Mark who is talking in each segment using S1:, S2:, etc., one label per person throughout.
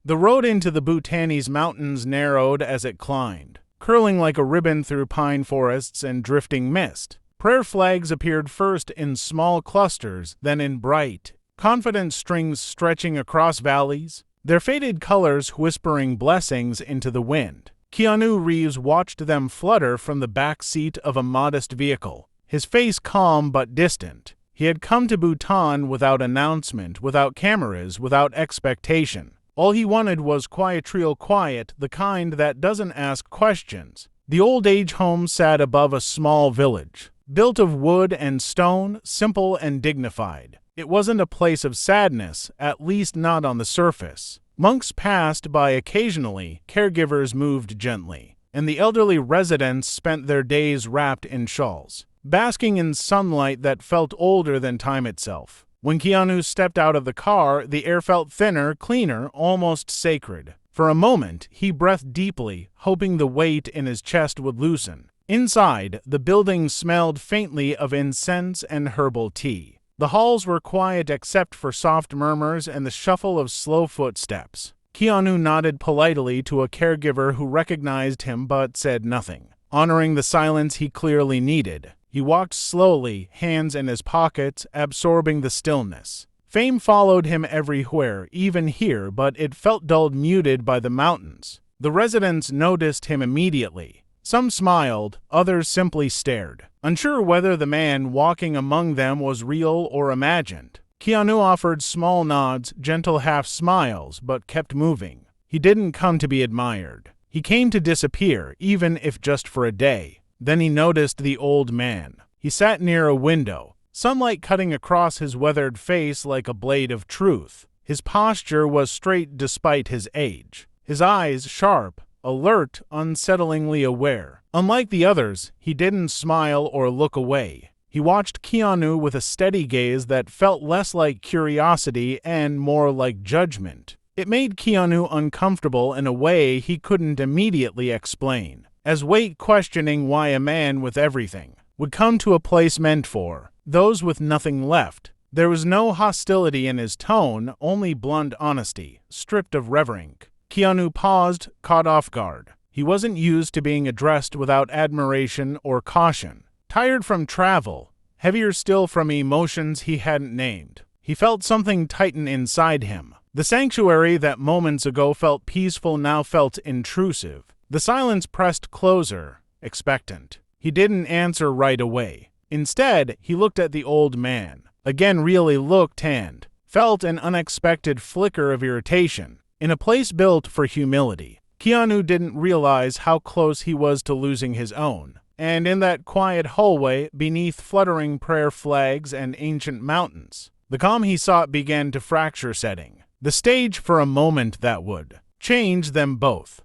S1: The road into the Bhutanese mountains narrowed as it climbed, curling like a ribbon through pine forests and drifting mist. Prayer flags appeared first in small clusters, then in bright, confident strings stretching across valleys, their faded colors whispering blessings into the wind. Keanu Reeves watched them flutter from the back seat of a modest vehicle, his face calm but distant. He had come to Bhutan without announcement, without cameras, without expectation. All he wanted was quiet, the kind that doesn't ask questions. The old age home sat above a small village, built of wood and stone, simple and dignified. It wasn't a place of sadness, at least not on the surface. Monks passed by occasionally, caregivers moved gently, and the elderly residents spent their days wrapped in shawls, basking in sunlight that felt older than time itself. When Keanu stepped out of the car, the air felt thinner, cleaner, almost sacred. For a moment, he breathed deeply, hoping the weight in his chest would loosen. Inside, the building smelled faintly of incense and herbal tea. The halls were quiet except for soft murmurs and the shuffle of slow footsteps. Keanu nodded politely to a caregiver who recognized him but said nothing, honoring the silence he clearly needed. He walked slowly, hands in his pockets, absorbing the stillness. Fame followed him everywhere, even here, but it felt dulled, muted by the mountains. The residents noticed him immediately. Some smiled, others simply stared, unsure whether the man walking among them was real or imagined. Keanu offered small nods, gentle half-smiles, but kept moving. He didn't come to be admired. He came to disappear, even if just for a day. Then he noticed the old man. He sat near a window, sunlight cutting across his weathered face like a blade of truth. His posture was straight despite his age, his eyes sharp, alert, unsettlingly aware. Unlike the others, he didn't smile or look away. He watched Keanu with a steady gaze that felt less like curiosity and more like judgment. It made Keanu uncomfortable in a way he couldn't immediately explain, as weight questioning why a man with everything would come to a place meant for those with nothing left. There was no hostility in his tone, only blunt honesty, stripped of reverence. Keanu paused, caught off guard. He wasn't used to being addressed without admiration or caution. Tired from travel, heavier still from emotions he hadn't named, he felt something tighten inside him. The sanctuary that moments ago felt peaceful now felt intrusive. The silence pressed closer, expectant. He didn't answer right away. Instead, he looked at the old man. Again really looked and felt an unexpected flicker of irritation. In a place built for humility, Keanu didn't realize how close he was to losing his own. And in that quiet hallway, beneath fluttering prayer flags and ancient mountains, the calm he sought began to fracture, setting the stage for a moment that would change them both.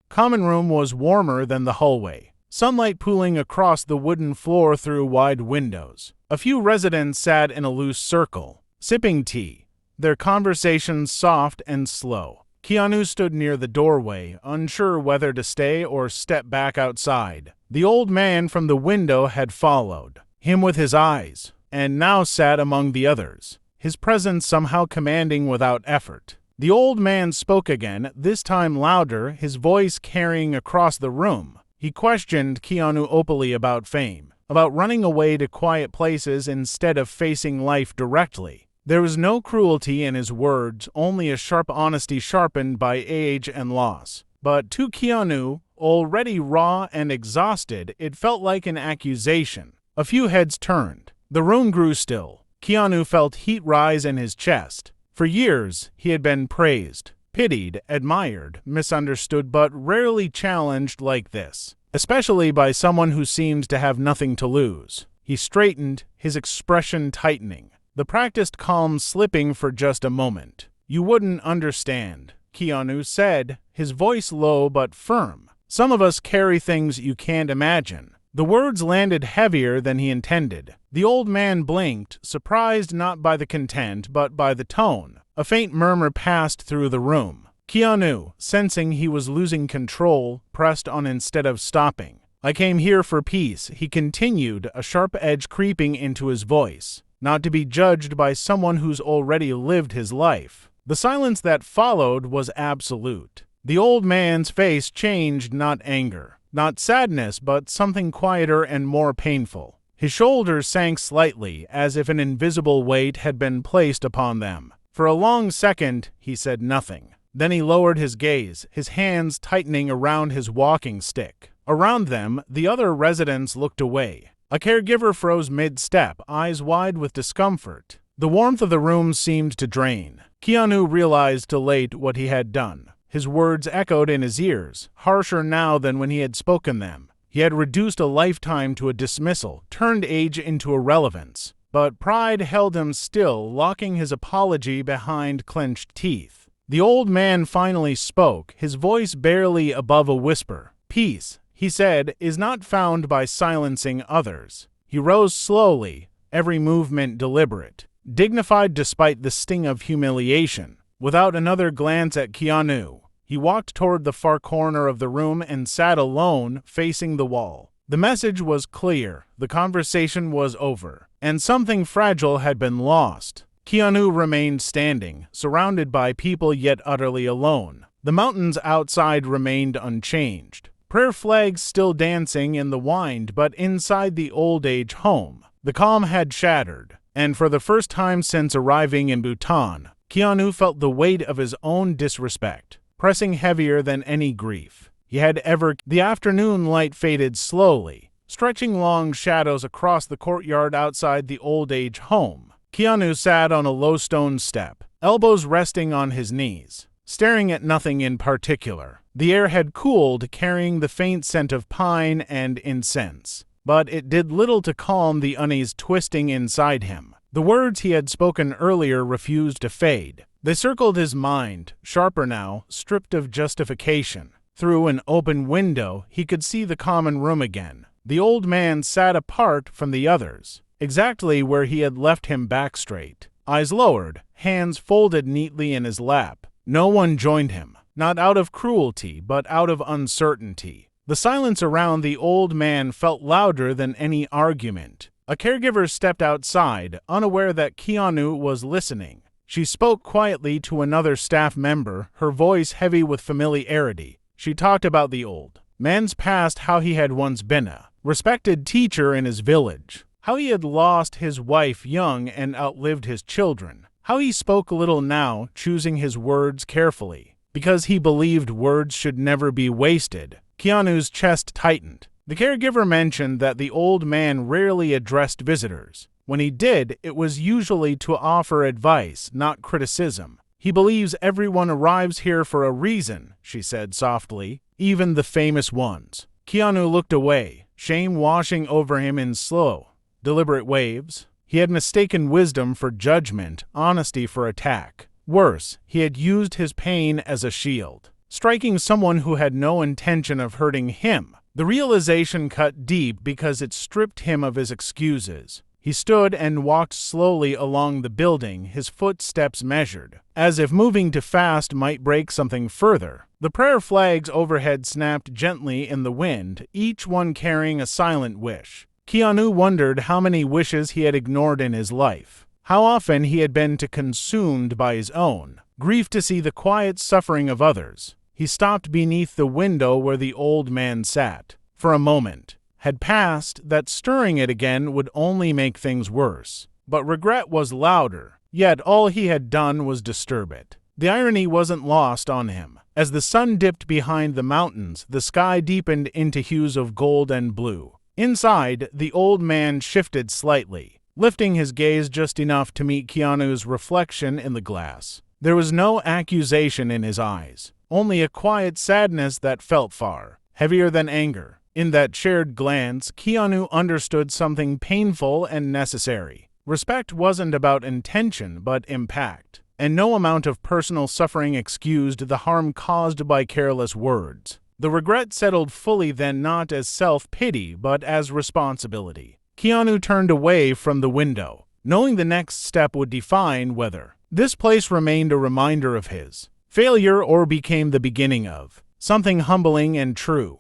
S1: Common room was warmer than the hallway, sunlight pooling across the wooden floor through wide windows. A few residents sat in a loose circle, sipping tea, their conversations soft and slow. Keanu stood near the doorway, unsure whether to stay or step back outside. The old man from the window had followed him with his eyes, and now sat among the others, his presence somehow commanding without effort. The old man spoke again, this time louder, his voice carrying across the room. He questioned Keanu openly about fame, about running away to quiet places instead of facing life directly. There was no cruelty in his words, only a sharp honesty sharpened by age and loss. But to Keanu, already raw and exhausted, it felt like an accusation. A few heads turned. The room grew still. Keanu felt heat rise in his chest. For years, he had been praised, pitied, admired, misunderstood, but rarely challenged like this, especially by someone who seemed to have nothing to lose. He straightened, his expression tightening, the practiced calm slipping for just a moment. "You wouldn't understand," Keanu said, his voice low but firm. "Some of us carry things you can't imagine." The words landed heavier than he intended. The old man blinked, surprised not by the content but by the tone. A faint murmur passed through the room. Keanu, sensing he was losing control, pressed on instead of stopping. "I came here for peace," he continued, a sharp edge creeping into his voice. not to be judged by someone who's already lived his life. The silence that followed was absolute. The old man's face changed, not anger, not sadness, but something quieter and more painful. His shoulders sank slightly, as if an invisible weight had been placed upon them. For a long second, he said nothing. Then he lowered his gaze, his hands tightening around his walking stick. Around them, the other residents looked away. A caregiver froze mid-step, eyes wide with discomfort. The warmth of the room seemed to drain. Keanu realized too late what he had done. His words echoed in his ears, harsher now than when he had spoken them. He had reduced a lifetime to a dismissal, turned age into irrelevance. But pride held him still, locking his apology behind clenched teeth. The old man finally spoke, his voice barely above a whisper. "Peace," he said, "is not found by silencing others." He rose slowly, every movement deliberate, dignified despite the sting of humiliation. Without another glance at Keanu, he walked toward the far corner of the room and sat alone, facing the wall. The message was clear, the conversation was over, and something fragile had been lost. Keanu remained standing, surrounded by people yet utterly alone. The mountains outside remained unchanged. Prayer flags still dancing in the wind, but inside the old age home, the calm had shattered. And for the first time since arriving in Bhutan, Keanu felt the weight of his own disrespect, pressing heavier than any grief he had ever. The afternoon light faded slowly, stretching long shadows across the courtyard outside the old age home. Keanu sat on a low stone step, elbows resting on his knees, staring at nothing in particular. The air had cooled, carrying the faint scent of pine and incense, but it did little to calm the unease twisting inside him. The words he had spoken earlier refused to fade. They circled his mind, sharper now, stripped of justification. Through an open window, he could see the common room again. The old man sat apart from the others, exactly where he had left him back straight, eyes lowered, hands folded neatly in his lap. No one joined him, not out of cruelty, but out of uncertainty. The silence around the old man felt louder than any argument. A caregiver stepped outside, unaware that Keanu was listening. She spoke quietly to another staff member, her voice heavy with familiarity. She talked about the old man's past, how he had once been a respected teacher in his village, how he had lost his wife young and outlived his children, how he spoke little now, choosing his words carefully, because he believed words should never be wasted. Keanu's chest tightened. The caregiver mentioned that the old man rarely addressed visitors. When he did, it was usually to offer advice, not criticism. "He believes everyone arrives here for a reason," she said softly, "even the famous ones." Keanu looked away, shame washing over him in slow, deliberate waves. He had mistaken wisdom for judgment, honesty for attack. Worse, he had used his pain as a shield, striking someone who had no intention of hurting him. The realization cut deep because it stripped him of his excuses. He stood and walked slowly along the building, his footsteps measured, as if moving too fast might break something further. The prayer flags overhead snapped gently in the wind, each one carrying a silent wish. Keanu wondered how many wishes he had ignored in his life, how often he had been too consumed by his own grief to see the quiet suffering of others. He stopped beneath the window where the old man sat. For a moment had passed that stirring it again would only make things worse. But regret was louder, yet all he had done was disturb it. The irony wasn't lost on him. As the sun dipped behind the mountains, the sky deepened into hues of gold and blue. Inside, the old man shifted slightly, lifting his gaze just enough to meet Keanu's reflection in the glass. There was no accusation in his eyes, only a quiet sadness that felt far, heavier than anger. In that shared glance, Keanu understood something painful and necessary. Respect wasn't about intention, but impact, and no amount of personal suffering excused the harm caused by careless words. The regret settled fully then, not as self-pity, but as responsibility. Keanu turned away from the window, knowing the next step would define whether this place remained a reminder of his failure or became the beginning of something humbling and true.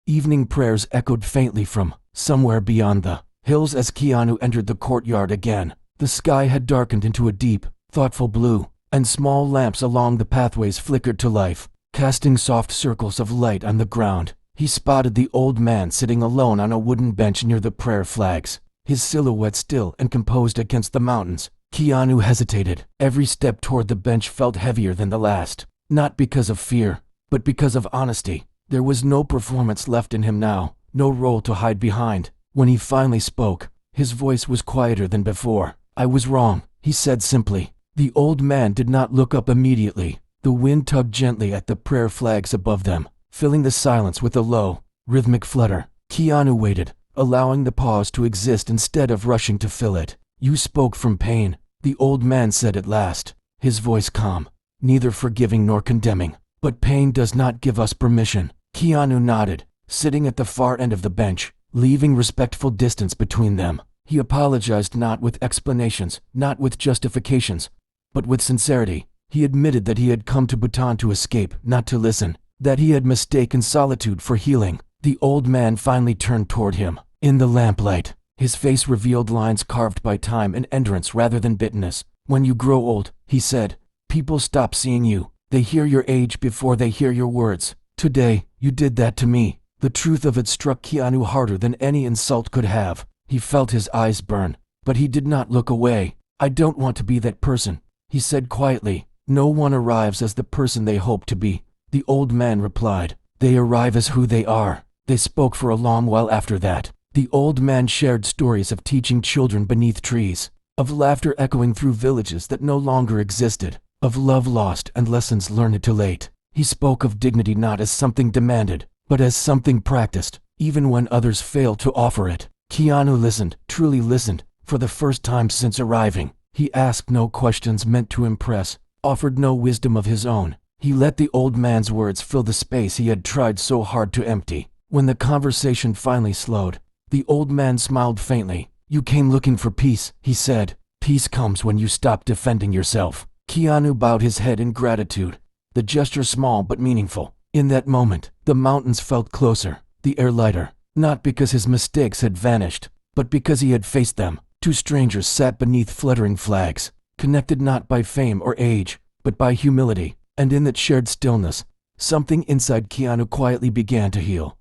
S2: Evening prayers echoed faintly from somewhere beyond the hills. As Keanu entered the courtyard again, the sky had darkened into a deep, thoughtful blue, and small lamps along the pathways flickered to life, casting soft circles of light on the ground. He spotted the old man sitting alone on a wooden bench near the prayer flags, his silhouette still and composed against the mountains. Keanu hesitated. Every step toward the bench felt heavier than the last, not because of fear, but because of honesty. There was no performance left in him now, no role to hide behind. When he finally spoke, his voice was quieter than before. "I was wrong," he said simply. The old man did not look up immediately. The wind tugged gently at the prayer flags above them, filling the silence with a low, rhythmic flutter. Keanu waited, allowing the pause to exist instead of rushing to fill it. "You spoke from pain," the old man said at last, his voice calm, neither forgiving nor condemning. "But pain does not give us permission." Keanu nodded, sitting at the far end of the bench, leaving respectful distance between them. He apologized, not with explanations, not with justifications, but with sincerity. He admitted that he had come to Bhutan to escape, not to listen, that he had mistaken solitude for healing. The old man finally turned toward him. In the lamplight, his face revealed lines carved by time and endurance rather than bitterness. "When you grow old," he said, "people stop seeing you. They hear your age before they hear your words. Today, you did that to me." The truth of it struck Keanu harder than any insult could have. He felt his eyes burn, but he did not look away. "I don't want to be that person," he said quietly. "No one arrives as the person they hope to be," the old man replied. "They arrive as who they are." They spoke for a long while after that. The old man shared stories of teaching children beneath trees, of laughter echoing through villages that no longer existed, of love lost and lessons learned too late. He spoke of dignity not as something demanded, but as something practiced, even when others failed to offer it. Keanu listened, truly listened, for the first time since arriving. He asked no questions meant to impress, offered no wisdom of his own. He let the old man's words fill the space he had tried so hard to empty. When the conversation finally slowed, the old man smiled faintly. "You came looking for peace," he said. "Peace comes when you stop defending yourself." Keanu bowed his head in gratitude, the gesture small but meaningful. In that moment, the mountains felt closer, the air lighter, not because his mistakes had vanished, but because he had faced them. Two strangers sat beneath fluttering flags, connected not by fame or age, but by humility, and in that shared stillness, something inside Keanu quietly began to heal.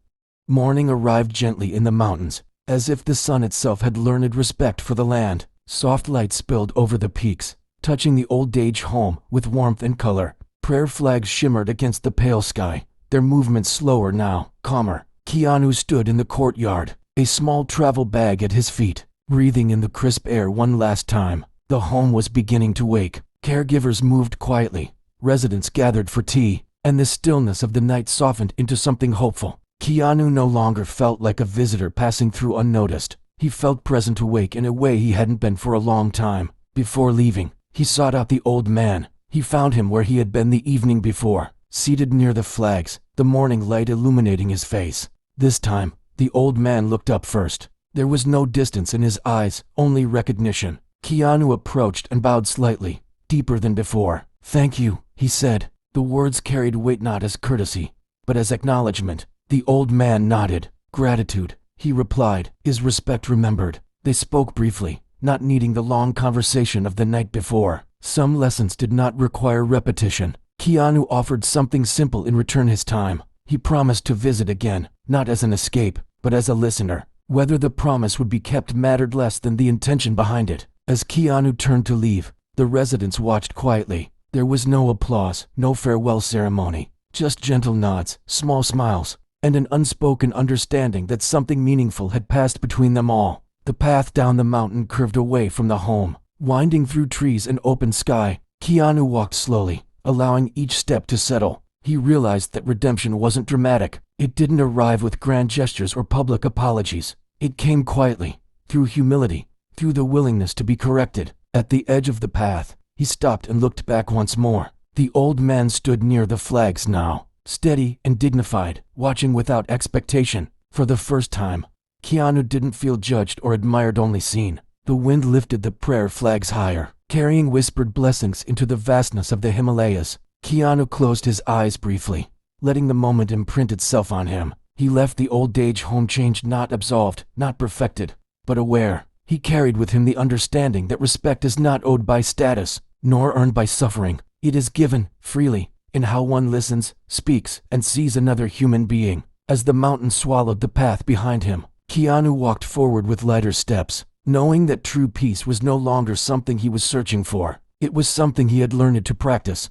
S2: Morning arrived gently in the mountains, as if the sun itself had learned respect for the land. Soft light spilled over the peaks, touching the old age home with warmth and color. Prayer flags shimmered against the pale sky, their movements slower now, calmer. Keanu stood in the courtyard, a small travel bag at his feet, breathing in the crisp air one last time. The home was beginning to wake. Caregivers moved quietly, residents gathered for tea, and the stillness of the night softened into something hopeful. Keanu no longer felt like a visitor passing through unnoticed. He felt present, awake in a way he hadn't been for a long time. Before leaving, he sought out the old man. He found him where he had been the evening before, seated near the flags, the morning light illuminating his face. This time, the old man looked up first. There was no distance in his eyes, only recognition. Keanu approached and bowed slightly, deeper than before. "Thank you," he said. The words carried weight not as courtesy, but as acknowledgement. The old man nodded. "Gratitude," he replied, "is respect remembered." They spoke briefly, not needing the long conversation of the night before. Some lessons did not require repetition. Keanu offered something simple in return: his time. He promised to visit again, not as an escape, but as a listener. Whether the promise would be kept mattered less than the intention behind it. As Keanu turned to leave, the residents watched quietly. There was no applause, no farewell ceremony, just gentle nods, small smiles, and an unspoken understanding that something meaningful had passed between them all. The path down the mountain curved away from the home, winding through trees and open sky. Keanu walked slowly, allowing each step to settle. He realized that redemption wasn't dramatic. It didn't arrive with grand gestures or public apologies. It came quietly, through humility, through the willingness to be corrected. At the edge of the path, he stopped and looked back once more. The old man stood near the flags now, steady and dignified, watching without expectation. For the first time, Keanu didn't feel judged or admired, only seen. The wind lifted the prayer flags higher, carrying whispered blessings into the vastness of the Himalayas. Keanu closed his eyes briefly, letting the moment imprint itself on him. He left the old age home changed, not absolved, not perfected, but aware. He carried with him the understanding that respect is not owed by status, nor earned by suffering. It is given freely in how one listens, speaks, and sees another human being. As the mountain swallowed the path behind him, Keanu walked forward with lighter steps, knowing that true peace was no longer something he was searching for. It was something he had learned to practice.